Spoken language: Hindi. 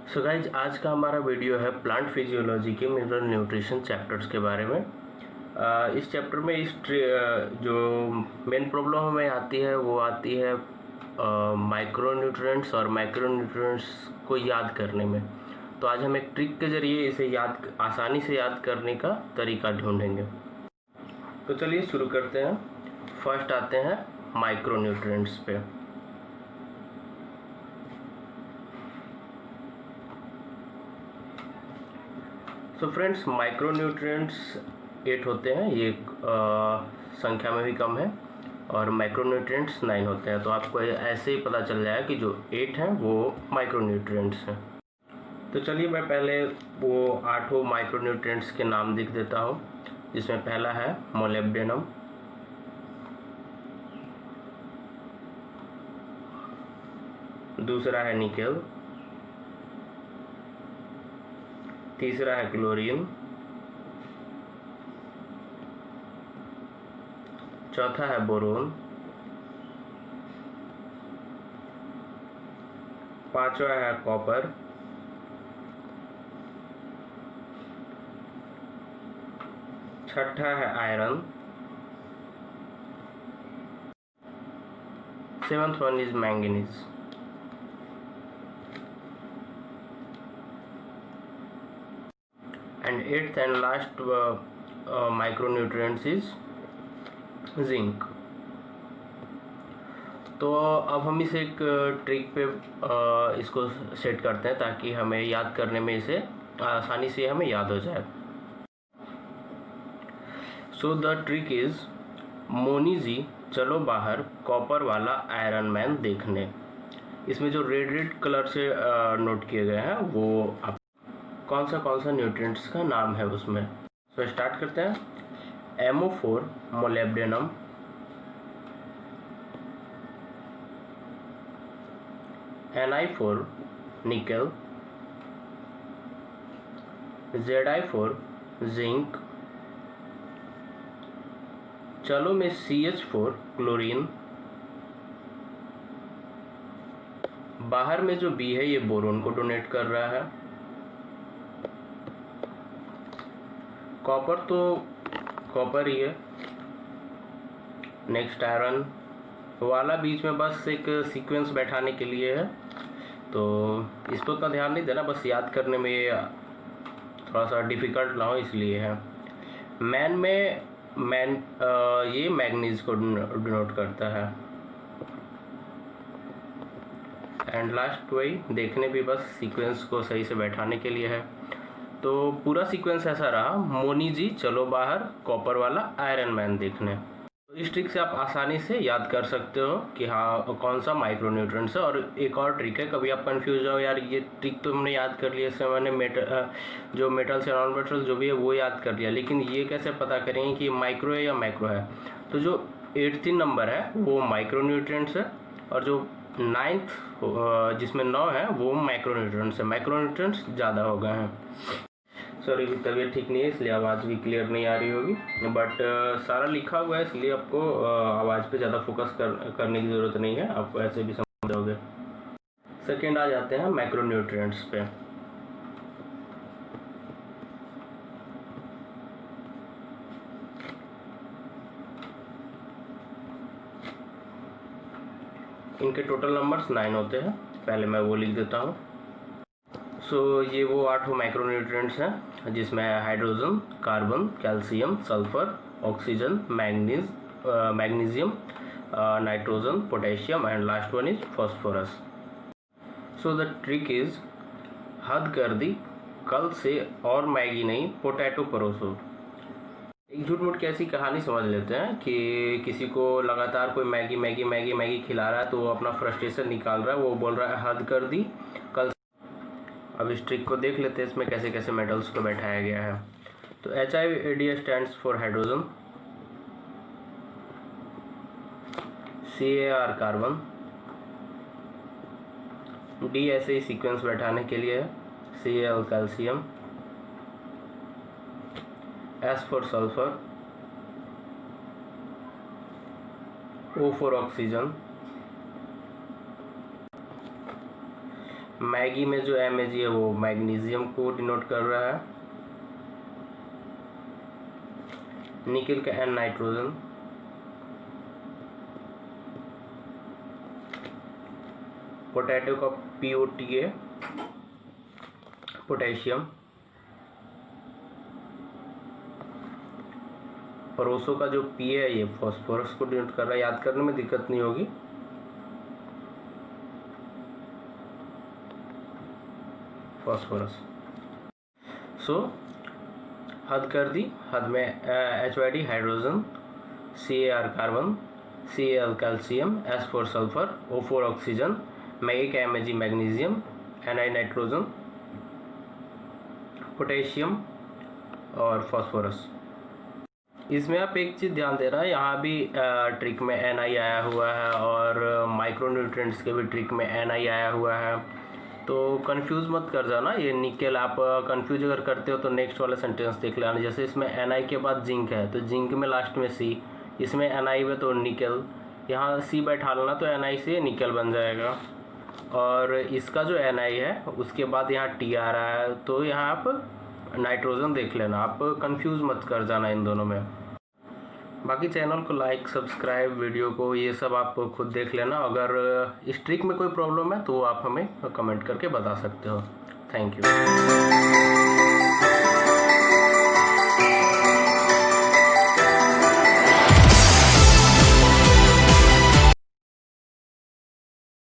सो गाइज आज का हमारा वीडियो है प्लांट फिजियोलॉजी के मिनरल न्यूट्रिशन चैप्टर्स के बारे में। इस चैप्टर में जो मेन प्रॉब्लम हमें आती है वो आती है माइक्रो न्यूट्रिएंट्स और माइक्रो न्यूट्रिएंट्स को याद करने में। तो आज हम एक ट्रिक के ज़रिए इसे आसानी से याद करने का तरीका ढूंढेंगे। तो चलिए शुरू करते हैं। फर्स्ट आते हैं माइक्रो न्यूट्रिएंट्स पे। सो फ्रेंड्स, माइक्रो न्यूट्रिएंट्स 8 होते हैं, ये संख्या में भी कम है, और माइक्रो न्यूट्रिएंट्स 9 होते हैं। तो आपको ऐसे ही पता चल जाएगा कि जो 8 हैं वो माइक्रो न्यूट्रिएंट्स हैं। तो चलिए मैं पहले वो 8 माइक्रो न्यूट्रिएंट्स के नाम लिख देता हूँ, जिसमें पहला है मोलिब्डेनम, दूसरा है निकेल, तीसरा है क्लोरीन, चौथा है बोरोन, पांचवा है कॉपर, छठा है iron, seventh one is manganese. And eighth and last micronutrients is zinc। तो अब हम इसे एक ट्रिक पे इसको सेट करते हैं ताकि हमें याद करने में इसे आसानी से हमें याद हो जाए। सो द ट्रिक इज मोनी जी चलो बाहर कॉपर वाला आयरन मैन देखने। इसमें जो रेड कलर से नोट किए गए हैं वो आप कौन सा न्यूट्रिएंट्स का नाम है उसमें। तो स्टार्ट करते हैं। MO4 molybdenum, Ni4 nickel, Zi4 zinc, चलो में CH4 क्लोरीन, बाहर में जो B है ये बोरोन को डोनेट कर रहा है, कॉपर तो कॉपर ही है, नेक्स्ट आयरन वाला बीच में बस एक सीक्वेंस बैठाने के लिए है, तो इस पर उतना ध्यान नहीं देना, बस याद करने में ये थोड़ा सा डिफ़िकल्ट ना हो इसलिए है। ये मैग्नीज को डिनोट करता है, एंड लास्ट वही देखने भी बस सीक्वेंस को सही से बैठाने के लिए है। तो पूरा सीक्वेंस ऐसा रहा, मोनी जी चलो बाहर कॉपर वाला आयरन मैन देखने। तो इस ट्रिक से आप आसानी से याद कर सकते हो कि हाँ कौन सा माइक्रो न्यूट्रिएंट्स है। और एक और ट्रिक है, कभी आप कंफ्यूज हो यार ये ट्रिक तो हमने याद कर लिया, इससे मैंने जो मेटल्स या नॉन मेटल्स जो भी है वो याद कर लिया, लेकिन ये कैसे पता करेंगे कि माइक्रो है या मैक्रो है। तो जो 8th नंबर है वो माइक्रो न्यूट्रिएंट्स है, और जो 9th जिसमें 9 है वो माइक्रो न्यूट्रिएंट्स है। माइक्रो न्यूट्रिएंट्स ज़्यादा हो गए हैं। सॉरी, तबीयत ठीक नहीं है इसलिए आवाज़ भी क्लियर नहीं आ रही होगी, बट सारा लिखा हुआ है इसलिए आपको आवाज़ पे ज़्यादा फोकस करने की ज़रूरत नहीं है, आप ऐसे भी समझ जाओगे। सेकेंड आ जाते हैं मैक्रो न्यूट्रिएंट्स पे। इनके टोटल नंबर्स 9 होते हैं, पहले मैं वो लिख देता हूँ। सो ये वो 8 माइक्रो न्यूट्रिएंट्स हैं जिसमें hydrogen, carbon, calcium, sulphur, oxygen, magnesium, nitrogen, potassium, and last one is phosphorus. So the trick is हद कर दी कल से और मैगी नहीं पोटैटो परोसो। एक झूठ मूठ की ऐसी कहानी समझ लेते हैं कि किसी को लगातार कोई मैगी मैगी मैगी मैगी खिला रहा है, तो वो अपना फ्रस्ट्रेशन निकाल रहा है, वो बोल रहा है हद कर दी कल। अब इस ट्रिक को देख लेते हैं इसमें कैसे कैसे मेटल्स को बैठाया गया है। तो HIAD stands for hydrogen, CAR carbon, D ऐसे ही सीक्वेंस बैठाने के लिए है, Cl calcium, S for sulphur, O for oxygen, Maggi में जो Mag है वो मैग्नीशियम को डिनोट कर रहा है। निकेल का N नाइट्रोजन, पोटैटो का POTA पोटेशियम, परोसो का जो P है ये फॉस्फोरस को डिनोट कर रहा है, याद करने में दिक्कत नहीं होगी। फॉस्फोरस। सो हद कर दी, हद में HYD hydrogen, CAR carbon, CAL calcium, S4 sulphur, O4 oxygen, Maggi का Mag magnesium, Ni nitrogen, potassium और फास्फोरस। इसमें आप एक चीज़ ध्यान दे रहा है, यहाँ भी ट्रिक में Ni आया हुआ है और माइक्रोन्यूट्रिएंट्स के भी ट्रिक में Ni आया हुआ है, तो कंफ्यूज मत कर जाना। ये निकेल आप कंफ्यूज अगर करते हो तो नेक्स्ट वाला सेंटेंस देख लेना। जैसे इसमें Ni के बाद जिंक है तो जिंक में लास्ट में C, इसमें Ni में तो निकेल, यहाँ C बैठा लेना तो Ni से निकेल बन जाएगा। और इसका जो Ni है उसके बाद यहाँ T आ रहा है तो यहाँ आप नाइट्रोजन देख लेना, आप कंफ्यूज मत कर जाना इन दोनों में। बाकी चैनल को लाइक, सब्सक्राइब, वीडियो को ये सब आप खुद देख लेना। अगर इस ट्रिक में कोई प्रॉब्लम है तो वो आप हमें कमेंट करके बता सकते हो। Thank you.